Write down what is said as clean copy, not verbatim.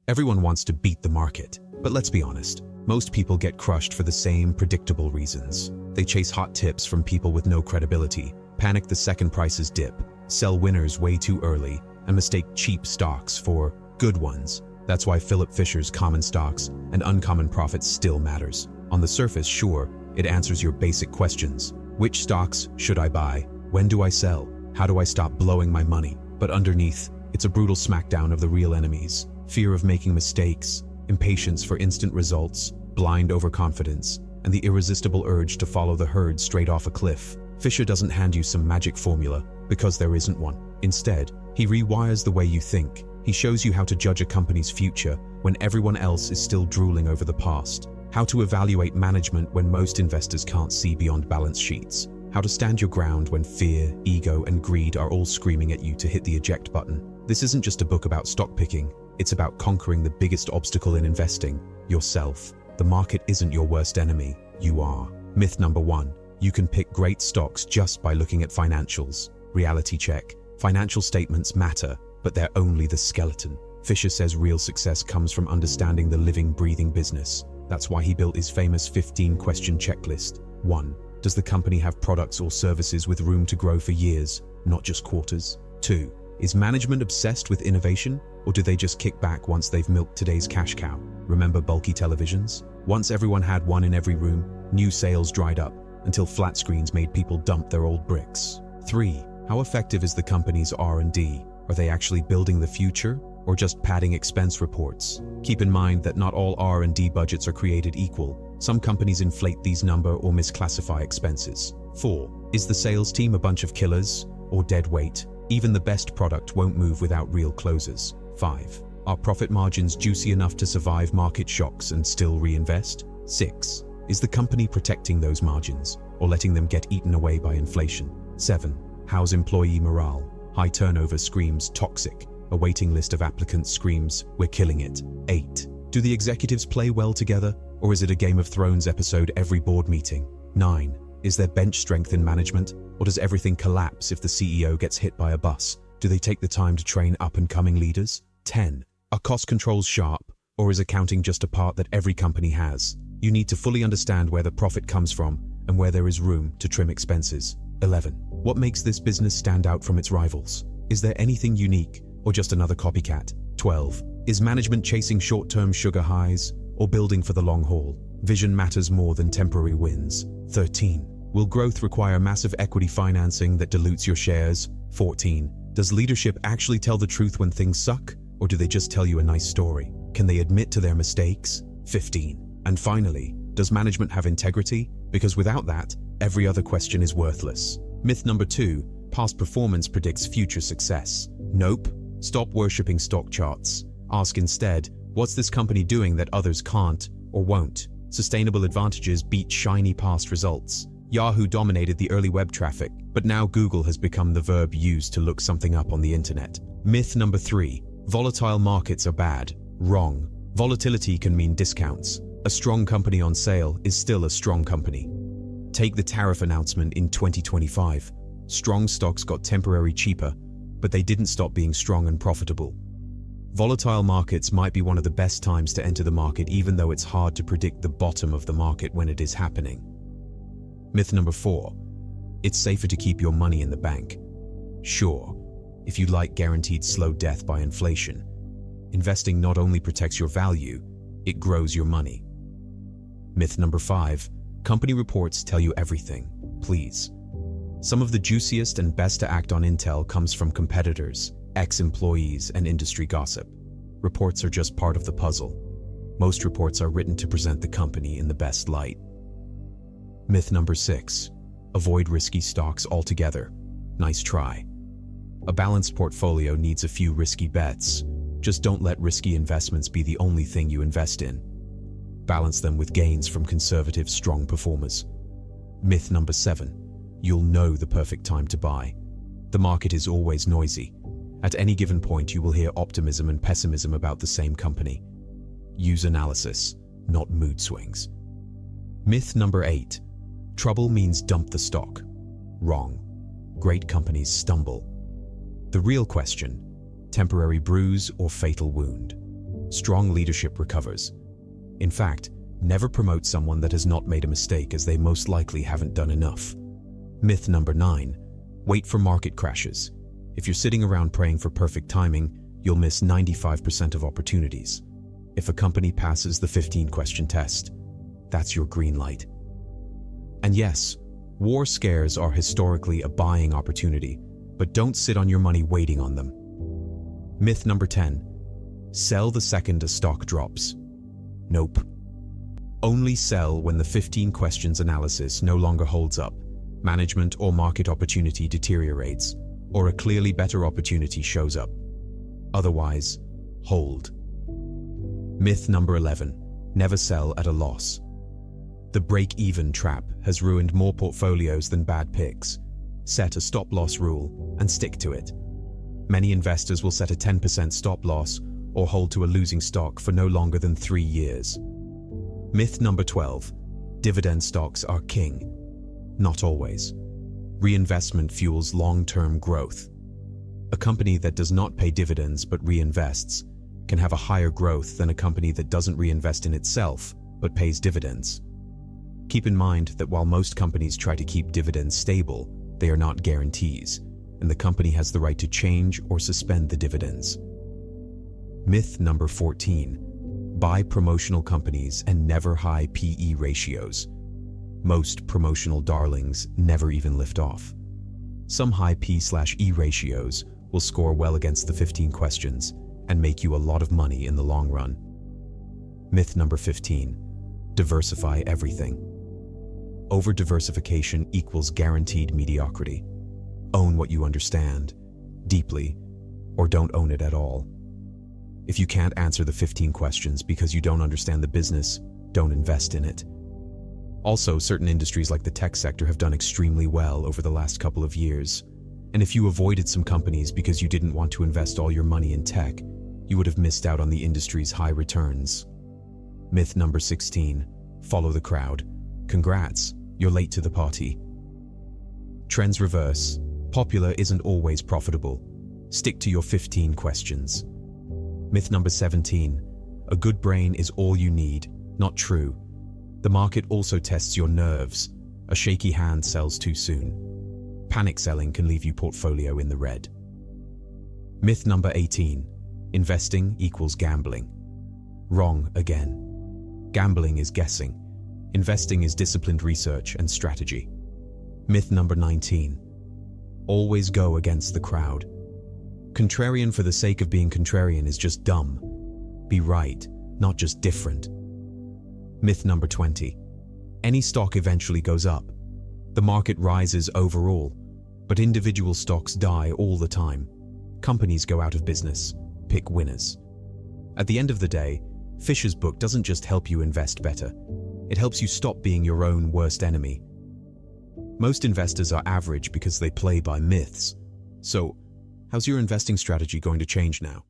Everyone wants to beat the market, but let's be honest, most people get crushed for the same predictable reasons. They chase hot tips from people with no credibility, panic the second prices dip, sell winners way too early, and mistake cheap stocks for good ones. That's why Philip Fisher's Common Stocks and Uncommon Profits still matters. On the surface, sure, it answers your basic questions. Which stocks should I buy? When do I sell? How do I stop blowing my money? But underneath, it's a brutal smackdown of the real enemies. Fear of making mistakes, impatience for instant results, blind overconfidence, and the irresistible urge to follow the herd straight off a cliff. Fisher doesn't hand you some magic formula, because there isn't one. Instead, he rewires the way you think. He shows you how to judge a company's future when everyone else is still drooling over the past. How to evaluate management when most investors can't see beyond balance sheets. How to stand your ground when fear, ego, and greed are all screaming at you to hit the eject button. This isn't just a book about stock picking. It's about conquering the biggest obstacle in investing, yourself. The market isn't your worst enemy, you are. Myth number 1. You can pick great stocks just by looking at financials. Reality check. Financial statements matter, but they're only the skeleton. Fisher says real success comes from understanding the living, breathing business. That's why he built his famous 15-question checklist. 1. Does the company have products or services with room to grow for years, not just quarters? 2. Is management obsessed with innovation, or do they just kick back once they've milked today's cash cow? Remember bulky televisions? Once everyone had one in every room, new sales dried up, until flat screens made people dump their old bricks. 3. How effective is the company's R&D? Are they actually building the future, or just padding expense reports? Keep in mind that not all R&D budgets are created equal. Some companies inflate these numbers or misclassify expenses. 4. Is the sales team a bunch of killers, or dead weight? Even the best product won't move without real closers. 5. Are profit margins juicy enough to survive market shocks and still reinvest? 6. Is the company protecting those margins, or letting them get eaten away by inflation? 7. How's employee morale? High turnover screams toxic. A waiting list of applicants screams, we're killing it. 8. Do the executives play well together, or is it a Game of Thrones episode every board meeting? 9. Is there bench strength in management, or does everything collapse if the CEO gets hit by a bus? Do they take the time to train up-and-coming leaders? 10. Are cost controls sharp, or is accounting just a part that every company has? You need to fully understand where the profit comes from and where there is room to trim expenses. 11. What makes this business stand out from its rivals? Is there anything unique, or just another copycat? 12. Is management chasing short-term sugar highs, or building for the long haul? Vision matters more than temporary wins. 13. Will growth require massive equity financing that dilutes your shares? 14. Does leadership actually tell the truth when things suck, or do they just tell you a nice story? Can they admit to their mistakes? 15. And finally, does management have integrity? Because without that, every other question is worthless. Myth number 2, past performance predicts future success. Nope. Stop worshipping stock charts. Ask instead, what's this company doing that others can't or won't? Sustainable advantages beat shiny past results. Yahoo dominated the early web traffic, but now Google has become the verb used to look something up on the internet. Myth number 3, volatile markets are bad. Wrong. Volatility can mean discounts. A strong company on sale is still a strong company. Take the tariff announcement in 2025. Strong stocks got temporarily cheaper, but they didn't stop being strong and profitable. Volatile markets might be one of the best times to enter the market, even though it's hard to predict the bottom of the market when it is happening. Myth number 4, it's safer to keep your money in the bank. Sure, if you like guaranteed slow death by inflation, investing not only protects your value, it grows your money. Myth number 5, company reports tell you everything. Please. Some of the juiciest and best to act on intel comes from competitors, ex-employees, and industry gossip. Reports are just part of the puzzle. Most reports are written to present the company in the best light. Myth number 6, avoid risky stocks altogether. Nice try. A balanced portfolio needs a few risky bets. Just don't let risky investments be the only thing you invest in. Balance them with gains from conservative, strong performers. Myth number 7, you'll know the perfect time to buy. The market is always noisy. At any given point, you will hear optimism and pessimism about the same company. Use analysis, not mood swings. Myth number 8, trouble means dump the stock. Wrong. Great companies stumble. The real question, temporary bruise or fatal wound? Strong leadership recovers. In fact, never promote someone that has not made a mistake, as they most likely haven't done enough. Myth number 9. Wait for market crashes. If you're sitting around praying for perfect timing, you'll miss 95% of opportunities. If a company passes the 15-question test, that's your green light. And yes, war scares are historically a buying opportunity, but don't sit on your money waiting on them. Myth number 10. Sell the second a stock drops. Nope. Only sell when the 15 questions analysis no longer holds up, management or market opportunity deteriorates, or a clearly better opportunity shows up. Otherwise, hold. Myth number 11. Never sell at a loss. The break-even trap has ruined more portfolios than bad picks. Set a stop-loss rule and stick to it. Many investors will set a 10% stop-loss or hold to a losing stock for no longer than 3 years. Myth number 12. Dividend stocks are king. Not always. Reinvestment fuels long-term growth. A company that does not pay dividends but reinvests can have a higher growth than a company that doesn't reinvest in itself but pays dividends. Keep in mind that while most companies try to keep dividends stable, they are not guarantees, and the company has the right to change or suspend the dividends. Myth number 14. Buy promotional companies and never high PE ratios. Most promotional darlings never even lift off. Some high P/E ratios will score well against the 15 questions and make you a lot of money in the long run. Myth number 15. Diversify everything. Over-diversification equals guaranteed mediocrity. Own what you understand, deeply, or don't own it at all. If you can't answer the 15 questions because you don't understand the business, don't invest in it. Also, certain industries like the tech sector have done extremely well over the last couple of years. And if you avoided some companies because you didn't want to invest all your money in tech, you would have missed out on the industry's high returns. Myth number 16. Follow the crowd. Congrats, you're late to the party. Trends reverse. Popular isn't always profitable. Stick to your 15 questions. Myth number 17. A good brain is all you need. Not true. The market also tests your nerves. A shaky hand sells too soon. Panic selling can leave your portfolio in the red. Myth number 18. Investing equals gambling. Wrong again. Gambling is guessing. Investing is disciplined research and strategy. Myth number 19. Always go against the crowd. Contrarian for the sake of being contrarian is just dumb. Be right, not just different. Myth number 20. Any stock eventually goes up. The market rises overall, but individual stocks die all the time. Companies go out of business. Pick winners. At the end of the day, Fisher's book doesn't just help you invest better. It helps you stop being your own worst enemy. Most investors are average because they play by myths. So, how's your investing strategy going to change now?